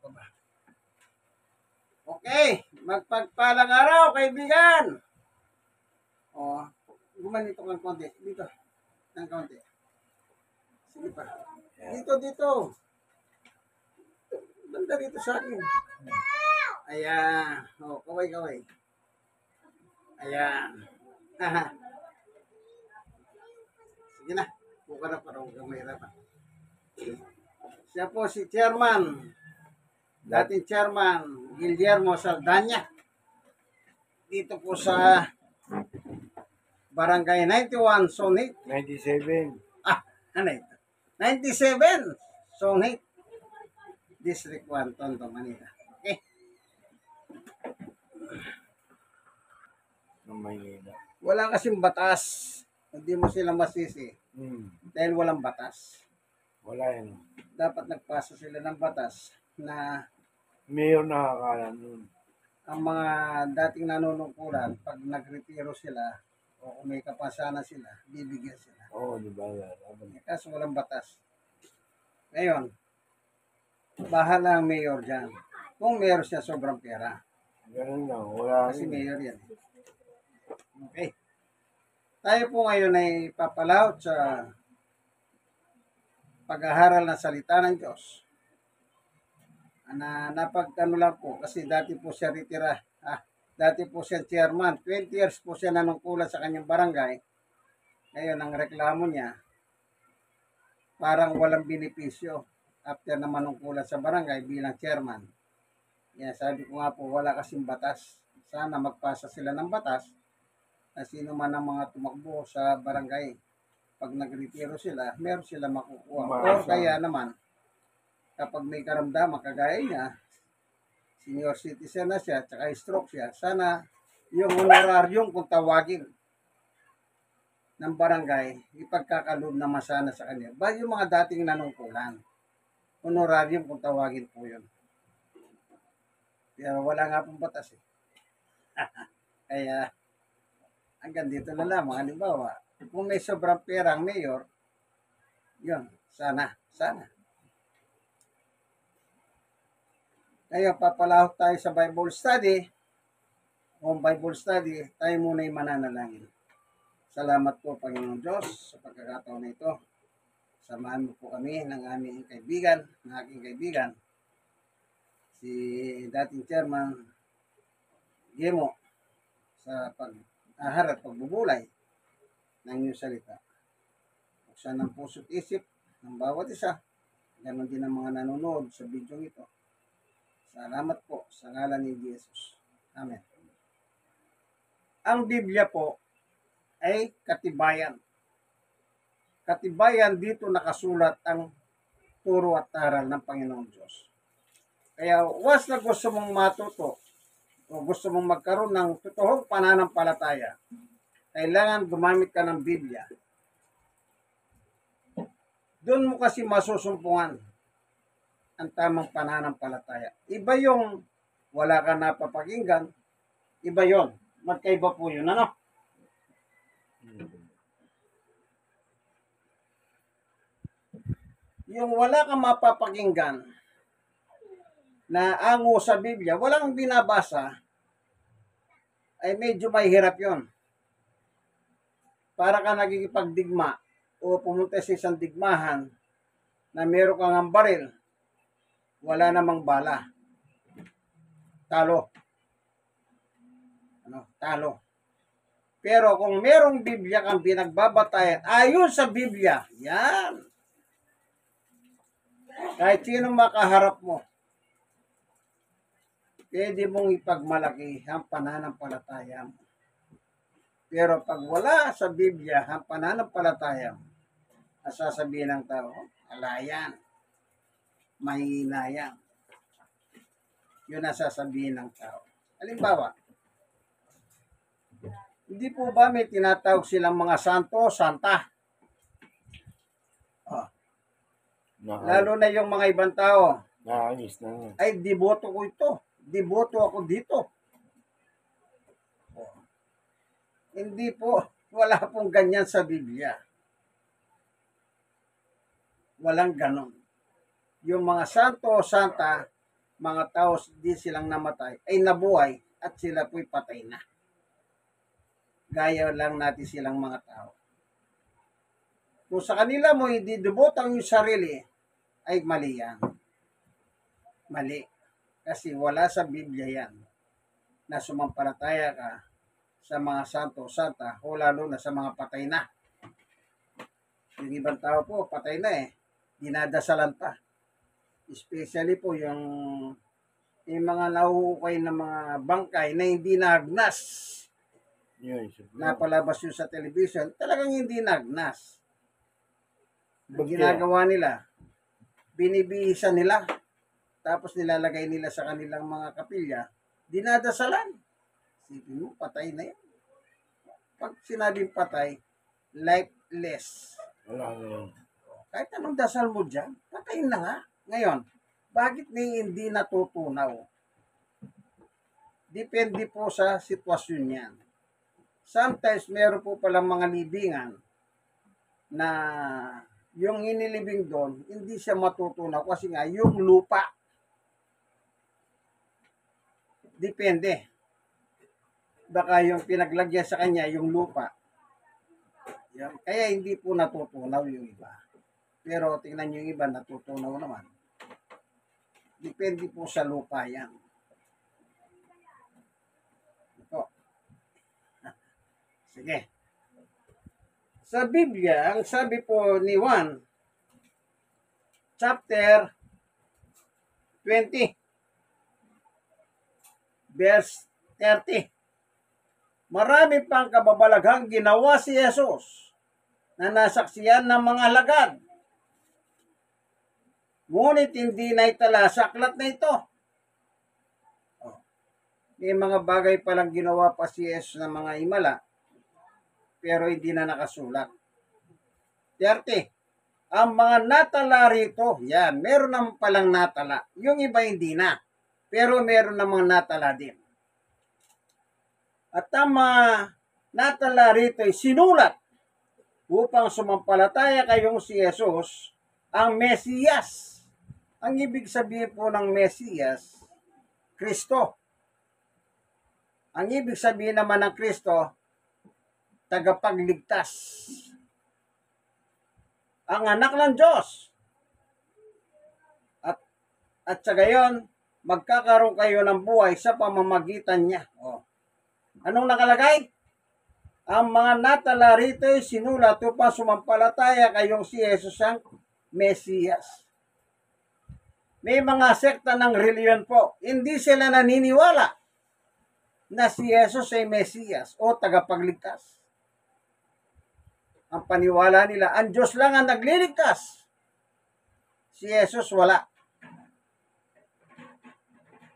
pa ba? Okay, magpagpalang araw, kaibigan. O, gumanito kang konti. Dito, ng konti. Sige pa. Dito. Banda dito sa akin. Ayan. O, kaway. Ayan. Aha. Sige na. Buka na para huwag kang mahirapan. Siya po si Chairman. Dating Chairman Guillermo Saldana. Dito po sa Barangay 91, Zone 97. 8. Ano ito? 97, Zone 8. District 1, Tondo, Manila. Okay. Ng Maynila. Wala kasing batas. Hindi mo sila masisi. Dahil walang batas. Wala yan. Dapat nagpasa sila ng batas na Mayor nakakala nun. ang mga dating nanunungkulan, pag nagretiro sila o kung may kapasanan sila, bibigyan sila. Oo, di ba? Kaso walang batas. Ngayon, bahala ang mayor dyan. Kung mayor siya, sobrang pera. Ganun lang. Wala Kasi rin. mayor yan. Okay. Tayo po ngayon ay papalawat sa pag-aaral ng salita ng Diyos. Napagkano lang po kasi dati po siya ritira. Dati po siya chairman. 20 years po siya nanungkulan sa kanyang barangay. Ngayon, ang reklamo niya, parang walang benepisyo after na manungkulan sa barangay bilang chairman. Yan, sabi ko nga po, wala kasing batas. Sana magpasa sila ng batas na sino man ang mga tumakbo sa barangay. Pag nagretiro sila, meron sila makukuha. O kaya naman, kapag may karamdaman, kagaya niya, senior citizen na siya, tsaka stroke siya, sana yung honorarium kung tawagin ng barangay, ipagkakaloob naman sana sa kanya. Ba yung mga dating nanungkulan, honorarium kung tawagin po yun. Pero wala nga pong batas eh. Kaya, hanggang dito na lang, mga halimbawa, kung may sobrang pera ang mayor, yun, sana. Ngayon, papalahot tayo sa Bible study. Kung Bible study, tayo muna yung mananalangin. Salamat po, Panginoon Diyos, sa pagkakataon na ito. Samahan mo po kami ng aming kaibigan, ng aking kaibigan, si dating chairman, Gemo, sa pag-ahar at pagbubulay ng iyong salita. Buksan ng puso't isip ng bawat isa, ganon din ang mga nanonood sa video ito. Salamat po sa ngalan ni Jesus. Amen. Ang Biblia po ay katibayan. Katibayan dito nakasulat ang turo at aral ng Panginoong Diyos. Kaya once na gusto mong matuto o gusto mong magkaroon ng totoong pananampalataya, kailangan gumamit ka ng Biblia. Doon mo kasi masusumpungan ang tamang pananampalataya. Iba yung wala ka napapakinggan, iba yon. Magkaiba po yun, ano? Yung wala kang mapapakinggan na ango sa Biblia, walang binabasa, ay medyo mahirap yon. Para ka nagkikipagdigma o pumunta sa isang digmahan na meron kang ang baril, wala namang bala. Talo. Talo. Pero kung merong Biblia kang pinagbabatayan, ayon sa Biblia, yan. Kahit sino makaharap mo, pwede mong ipagmalaki ang pananampalataya mo. Pero pag wala sa Biblia ang pananampalataya mo, sasabihin ng tao, alayan, mahina yan. Yun ang sasabihin ng tao. Halimbawa, hindi po ba may tinatawag silang mga santo, santa? Lalo na yung mga ibang tao. Nakakis na nga. Ay, deboto ko ito. Deboto ako dito. Hindi po, wala pong ganyan sa Biblia. Walang ganon. Yung mga santo o santa, mga tao di silang namatay ay nabuhay at sila po'y patay na. Gaya lang natin silang mga tao. Kung sa kanila mo ididubot ang iyong sarili, ay mali yan. Mali. Kasi wala sa Biblia yan na sumampalataya ka sa mga santo, santa, o lalo na sa mga patay na. Yung ibang tao po, patay na dinadasalan pa. Especially po yung mga nahuhukay na mga bangkay na hindi nagnas. Yun, Napalabas yun sa television, talagang hindi nagnas. Ang Bakit? ginagawa nila, binibihisan nila, tapos nilalagay nila sa kanilang mga kapilya, dinadasalan. Sipin mo, patay na yan. Pag sinabing patay, lifeless. Wala na yun. Kahit anong dasal mo dyan, patayin na nga. Ngayon, bakit hindi natutunaw? Depende po sa sitwasyon yan. Sometimes, meron po palang mga libingan na yung inilibing doon, hindi siya matutunaw kasi nga yung lupa. Depende. Baka yung pinaglagyan sa kanya, yung lupa. Yan. Kaya hindi po natutunaw yung iba. Pero tingnan nyo yung iba, natutunaw naman. Depende po sa lupa yan. Ito. Sige. Sa Biblia, ang sabi po ni Juan, chapter 20, verse 30. Marami pang kababalaghang ginawa si Jesus na nasaksiyan ng mga alagad. Ngunit hindi na itala sa aklat na ito. May mga bagay palang ginawa pa si Jesus ng mga himala, pero hindi na nakasulat. 30. Ang mga natala rito, yan, meron naman palang natala. Yung iba hindi na, pero meron namang natala din. At ang mga natala rito ay sinulat upang sumampalataya kayong si Jesus, ang Mesiyas. Ang ibig sabihin po ng Mesiyas, Kristo. Ang ibig sabihin naman ng Kristo, tagapagligtas. Ang anak ng Diyos. At sa gayon, magkakaroon kayo ng buhay sa pamamagitan niya. Anong nakalagay? Ang mga natala rito ay sinulat upang sumampalataya kayong si Jesus ang Mesiyas. May mga sekta ng reliyon po, hindi sila naniniwala na si Jesus ay Mesiyas o tagapagligtas. Ang paniwala nila, ang Diyos lang ang nagliligtas. Si Jesus wala.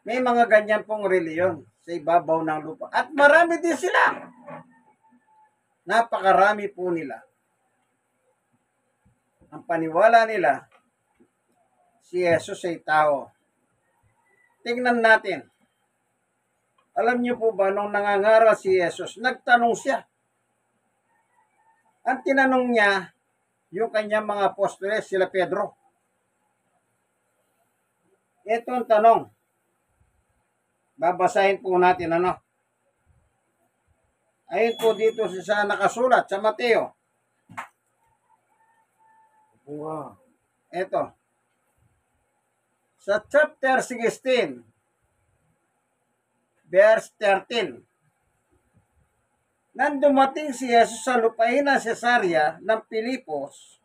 May mga ganyan pong reliyon sa ibabaw ng lupa. At marami din sila. Napakarami po nila. Ang paniwala nila, si Jesus ay tao. Tingnan natin. Alam niyo po ba, nung nangangaral si Jesus, nagtanong siya. Ang tinanong niya, yung kanyang mga apostoles, sila Pedro. Ito ang tanong. Babasahin po natin Ayun po dito sa nakasulat sa Mateo. Wow. Ito. Sa chapter 16, verse 13. Nang dumating si Jesus sa lupain ng Cesarea ng Pilipos,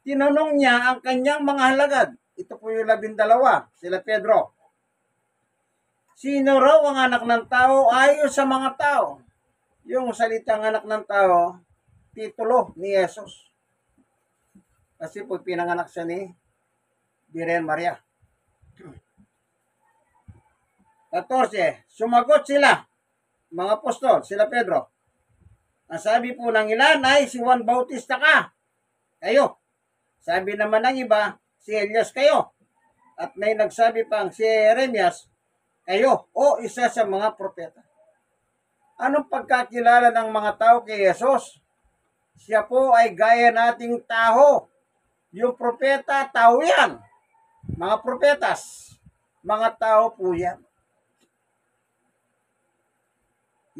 tinanong niya ang kanyang mga halagad. Ito po yung 12, sila Pedro. Sino raw ang anak ng tao ayon sa mga tao? Yung salitang anak ng tao, titulo ni Jesus. Kasi po pinanganak siya ni Birhen Maria. 14. Sumagot sila, mga apostol, sila Pedro. Ang sabi po ng ilan ay si Juan Bautista ka. Kayo. Sabi naman ng iba, si Elias kayo. At may nagsabi pang si Jeremias, kayo o isa sa mga propeta. Anong pagkakilala ng mga tao kay Jesus? Siya po ay gaya nating tao. Yung propeta, tao yan. Mga propetas. Mga tao po yan.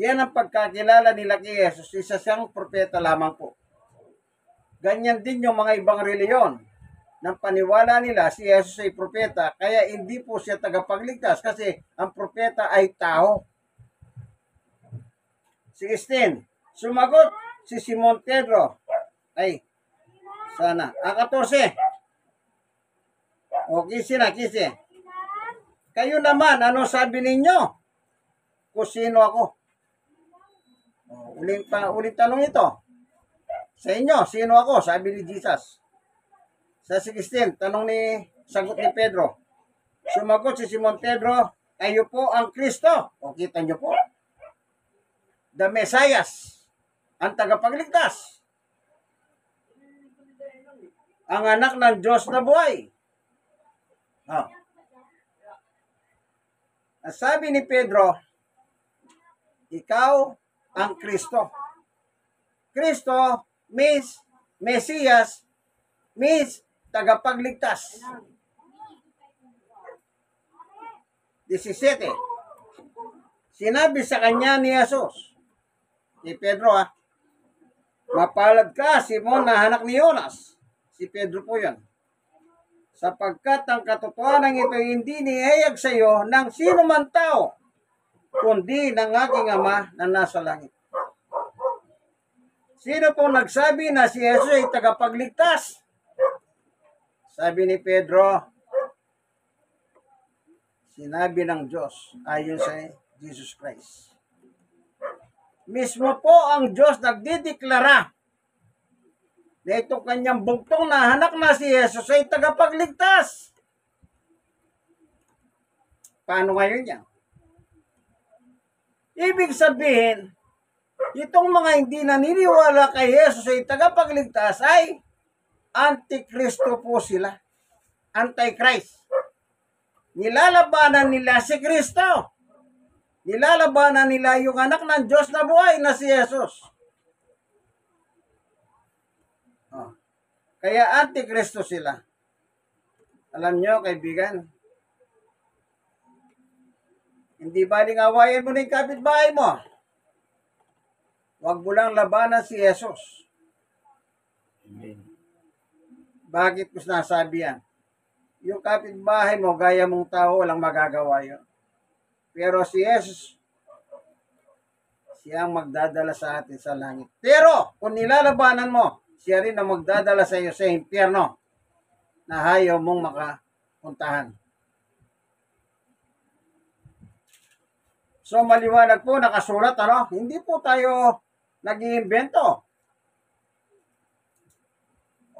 Yan ang pagkakilala nila kay Jesus. Isa siyang propeta lamang po. Ganyan din yung mga ibang reliyon. Nang paniwala nila si Jesus ay propeta, kaya hindi po siya tagapagligtas kasi ang propeta ay tao. 16. Sumagot si Simon Pedro. Ay, sana. 14. O, kisi na, kisi. Kayo naman, ano sabi ninyo? Kung sino ako? O, uling tanong ito. Sa inyo, sino ako? Sabi ni Jesus. Sa 16, sagot ni Pedro. Sumagot si Simon Pedro, kayo po ang Kristo. O, kita nyo po. The Messiah, ang tagapagligtas. Ang anak ng Diyos na buhay. Oh. Sabi ni Pedro, ikaw ang Kristo. Kristo means Mesias, means tagapagligtas. 17. Sinabi sa kanya ni Jesus, ni Pedro mapalad ka, Simon, na anak ni Jonas. Si Pedro po yan. Sapagkat ang katotohanan ito hindi nihayag sa iyo ng sino man tao, kundi ng aking Ama na nasa langit. Sino pong nagsabi na si Jesus ay tagapagligtas? Sabi ni Pedro, sinabi ng Diyos ayon sa Jesus Christ. Mismo po ang Diyos nagdideklara na itong kanyang bugtong na anak na si Jesus ay tagapagligtas. Paano ngayon yan? Ibig sabihin, itong mga hindi naniniwala kay Jesus ay tagapagligtas ay Antikristo po sila. Antichrist. Nilalabanan nila si Kristo. Nilalabanan nila yung anak ng Diyos na buhay na si Jesus. Kaya Antikristo sila. Alam nyo, kaibigan, hindi baling awayan mo na yung kapitbahay mo. Huwag mo lang labanan si Jesus. Amen. Bakit ko sinasabi yan? Yung kapitbahay mo, gaya mong tao, walang magagawa yun. Pero si Jesus, siya ang magdadala sa atin sa langit. Pero, kung nilalabanan mo, siya rin ang magdadala sa iyo sa impyerno na ayaw mong makapuntahan. So, maliwanag po, nakasulat, Hindi po tayo nag-iimbento.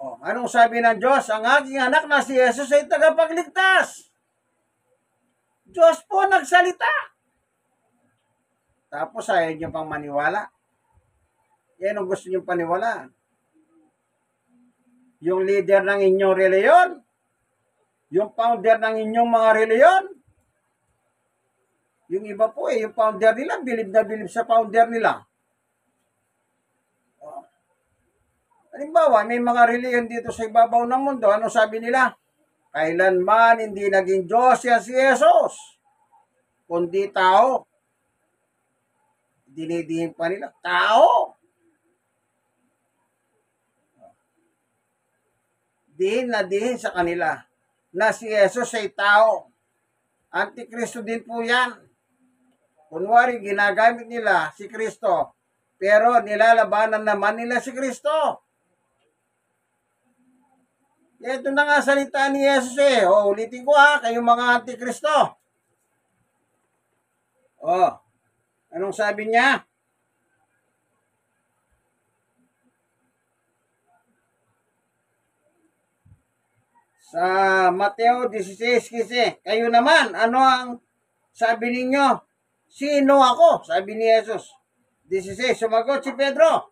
Anong sabi ng Diyos? Ang aking anak na si Jesus ay tagapagligtas. Diyos po nagsalita. Tapos ayaw niyo pang maniwala. Yan ang gusto niyo paniwalaan. Yung leader ng inyong reliyon, yung founder ng inyong mga reliyon, yung iba po yung founder nila, bilib na bilib sa founder nila. Halimbawa, may mga reliyon dito sa ibabaw ng mundo, ano sabi nila? Kailanman hindi naging Diyos yan si Jesus, kundi tao. Dinidihin pa nila, tao. Dihin sa kanila na si Jesus ay tao. Antikristo din po yan. Kunwari, ginagamit nila si Kristo, pero nilalabanan naman nila si Kristo. Ito na nga salita ni Jesus ulitin ko kayong mga Antikristo. Anong sabi niya? Sa Mateo 16:15, kayo naman, ano ang sabi ninyo? Sino ako? Sabi ni Jesus. 16, sumagot si Pedro.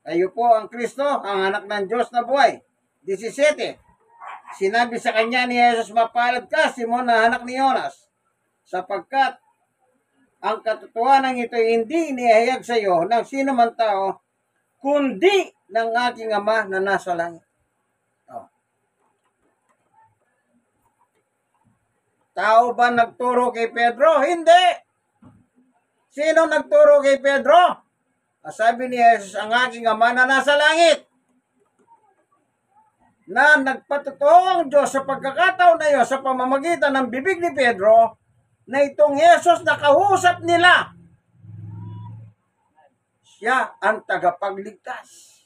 Kayo po ang Kristo, ang anak ng Diyos na buhay. 17, sinabi sa kanya ni Jesus, mapalad ka, Simon, na anak ni Jonas, sapagkat ang katotohanan ito hindi inihayag sa iyo ng sino man tao, kundi ng aking Ama na nasa langit. Tao ba nagturo kay Pedro? Hindi. Sino nagturo kay Pedro? Sabi ni Jesus, ang aking Ama na nasa langit, na nagpatotoo ang Diyos sa pagkakataon na iyon sa pamamagitan ng bibig ni Pedro, na itong Jesus na kausap nila, siya ang tagapagligtas.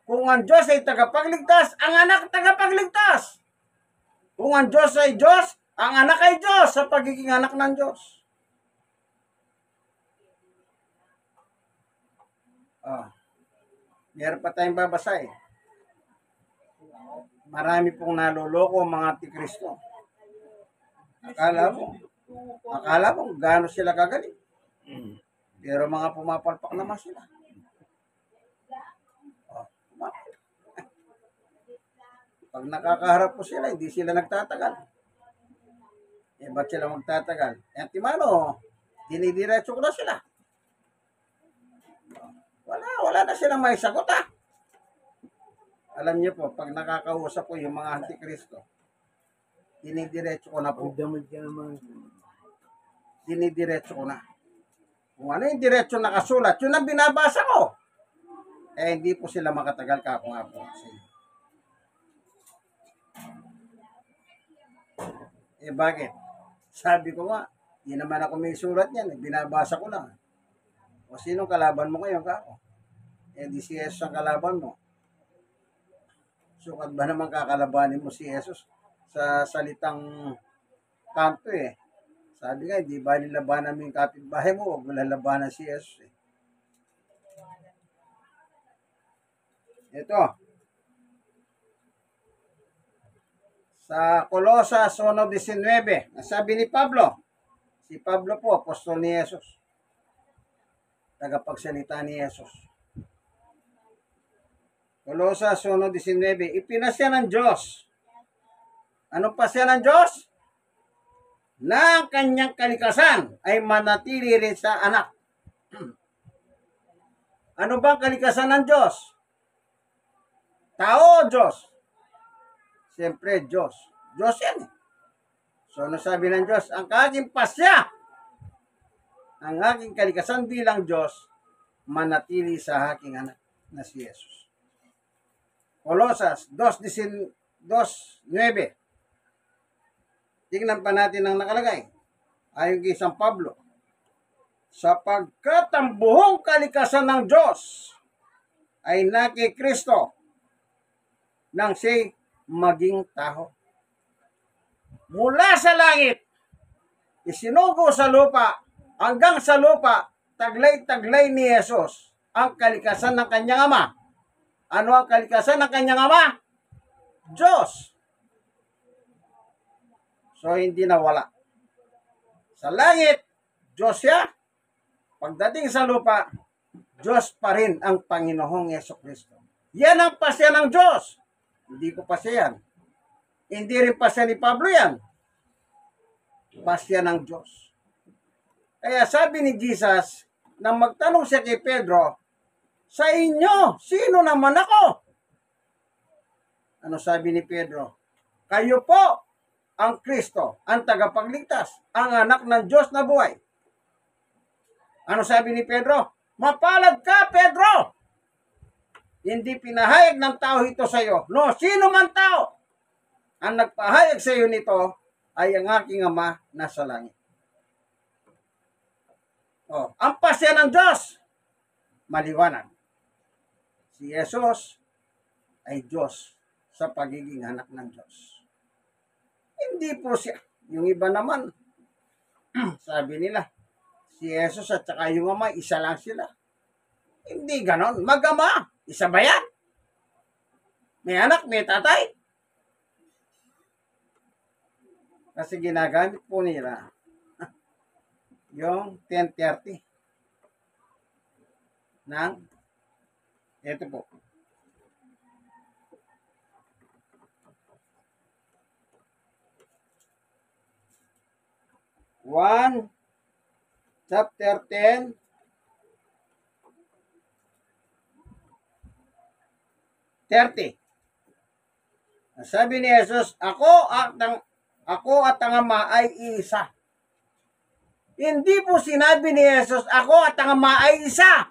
Kung ang Diyos ay tagapagligtas, ang anak tagapagligtas. Kung ang Diyos ay Diyos, ang anak ay Diyos sa pagiging anak ng Diyos. Meron pa tayong babasa eh. Marami pong naloloko mga antikristo. Akala mo gaano sila kagaling. Pero mga pumapalpak naman sila. Pag nakakaharap po sila, hindi sila nagtatagal. Ba't sila magtatagal? Timano, dinidiretso ko na sila. Wala na silang may sagot Alam niyo po, pag nakakausap ko yung mga antikristo, dinidiretso ko na po. Dinidiretso ko na. Kung ano yung diretso nakasulat, yun ang binabasa ko. Hindi po sila makatagal ka kung nga po. Bakit? Sabi ko nga, di naman ako may sulat yan. Binabasa ko lang. O sinong kalaban mo ngayon kako? Di si Jesus ang kalaban mo. Sukat ba naman kakalabanin mo si Jesus sa salitang kanto Sabi nga, di ba nilabanan mo yung kapitbahay mo, huwag mo lalabanan si Jesus Ito. Sa Colosas 1:19, sabi ni Pablo, si Pablo po, apostol ni Jesus. Tagapagsalita ni Jesus. Colosas 1:19, ipinasya ng Diyos. Ano pasya ng Diyos? Na ang kanyang kalikasan ay manatili rin sa anak. Ano ba ang kalikasan ng Diyos? Tao o Diyos? Siyempre, Diyos. Diyos yan So, ano sabi ng Diyos? Ang aking pasya, ang aking kalikasan bilang Diyos, manatili sa aking anak na si Jesus. Colosas 2:9. Tingnan pa natin ang nakalagay. Ayon kay San Pablo, sapagkat ang buong kalikasan ng Diyos ay na kay Kristo nang siya'y maging tao. Mula sa langit, isinugo sa lupa, hanggang sa lupa, taglay-taglay ni Jesus ang kalikasan ng kanyang ama. Ano ang kalikasan ng kanyang ama? Diyos. So, hindi nawala. Sa langit, Diyos siya. Pagdating sa lupa, Diyos pa rin ang Panginoong Jesucristo. Yan ang pasya ng Diyos. Hindi ko pasya yan. Hindi rin pasya ni Pablo yan. Pasya ng Diyos. Kaya sabi ni Jesus, nang magtanong siya kay Pedro, sa inyo, sino naman ako? Ano sabi ni Pedro? Kayo po ang Kristo, ang tagapagligtas, ang anak ng Diyos na buhay. Ano sabi ni Pedro? Mapalad ka, Pedro! Hindi pinahayag ng tao ito sa iyo. No, sino man tao? Ang nagpahayag sa iyo nito ay ang aking ama nasa langit. Ang pasya ng Diyos, maliwanag. Si Jesus ay Diyos sa pagiging anak ng Diyos. Hindi po siya. Yung iba naman, sabi nila, si Jesus at saka yung ama, isa lang sila. Hindi ganon. Mag-ama. Isa ba yan? May anak, may tatay. Kasi ginagamit po nila yung 10:30 ng ito po. Chapter 10 30. Sabi ni Jesus, ako at ang Ama ay isa. Hindi po sinabi ni Jesus, ako at ang Ama ay isa.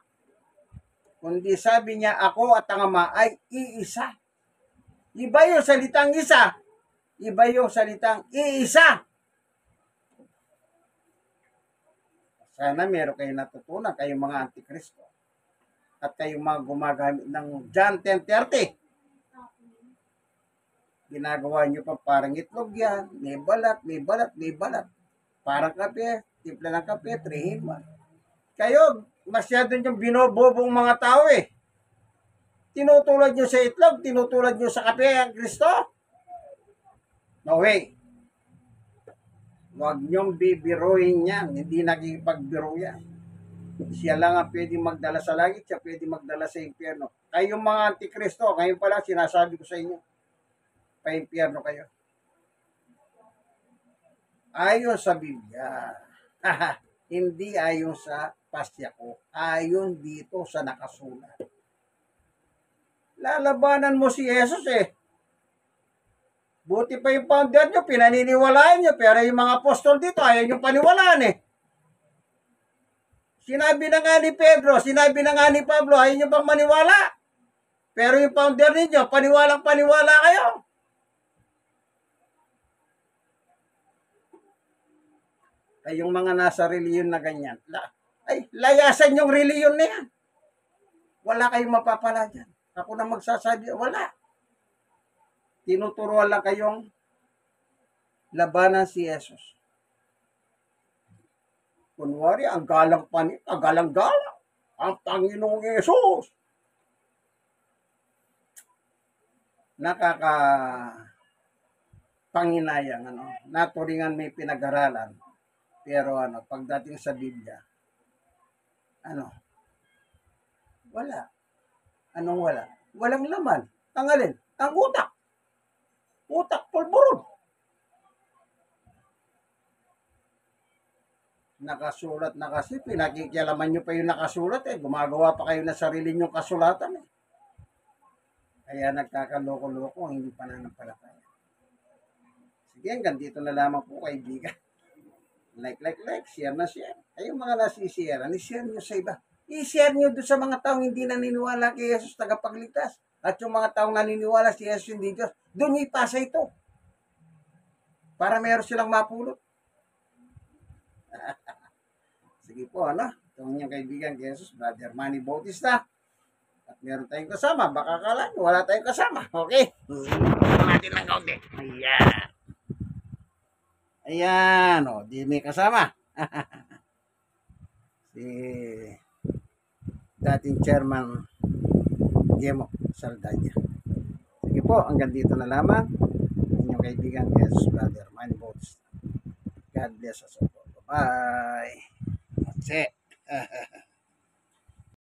Kundi sabi niya, ako at ang Ama ay iisa. Iba yung salitang isa. Iba yung salitang iisa. Sana meron kayong natutunan, kayong mga antikristo. At kayong mga gumagamit ng John 10:30. Ginagawa nyo pa parang itlog yan. May balat, may balat, may balat. Parang kape, timpla ng kape, 3-in-1. Kayo, masyado nyo binobobong mga tao eh. Tinutulad nyo sa itlog, tinutulad nyo sa kape ang Kristo. No way. Huwag nyong bibiruin yan. Hindi nagipagbiro yan. Siya lang ang pwedeng magdala sa langit, siya pwedeng magdala sa impyerno. Kayong mga antikristo, ngayon pa lang sinasabi ko sa inyo, pa-impyerno kayo. Ayon sa Biblia. Hindi ayon sa pasya ko. Ayon dito sa nakasulat. Lalabanan mo si Jesus eh. Buti pa yung founder nyo, pinaniniwalaan nyo. Pero yung mga apostol dito, ayaw nyo paniwalaan eh. Sinabi na nga ni Pedro, sinabi na nga ni Pablo, ayaw nyo bang maniwala? Pero yung founder ninyo, paniwalang paniwala kayo. Ay, yung mga nasa reliyon na ganyan, ay, layasan yung reliyon na yan. Wala kayong mapapala dyan. Ako na magsasabi, wala. Tinuturuan lang kayong labanan si Jesus. Kunwari, ang galang ang Panginoong Yesus. Panginayang, naturingan may pinag-aralan. Pero pagdating sa Biblia, wala. Anong wala? Walang laman. Ang alin? Ang utak. Utak, pulburon. Nakasulat na kasi, pinakikialaman nyo pa yung nakasulat eh. Gumagawa pa kayo na sarili nyong kasulatan eh. Kaya nagkakaloko-loko, hindi pananampalataya. Sige, hanggang dito na lamang po kaibigan. Like, share na share. Ay, yung mga nasishare, i-share nyo sa iba. I-share nyo doon sa mga taong hindi naniniwala kay Jesus tagapagligtas. At yung mga taong naniniwala si Jesus hindi Diyos, doon nyo ipasa ito. Para meron silang mapulot. Sige po, Ito ang inyong kaibigan kay Jesus, Brother Manny Bautista. At meron tayong kasama. Baka akala nyo, wala tayong kasama. Okay? Natin ng kaunti. Ayan. Ayan, di may kasama. Si dating chairman Gemo Saldanya. Sige po, hanggang dito na lamang. Inyong kaibigan, Jesus Brother Manny Bautista. God bless us all. Bye-bye. That's it.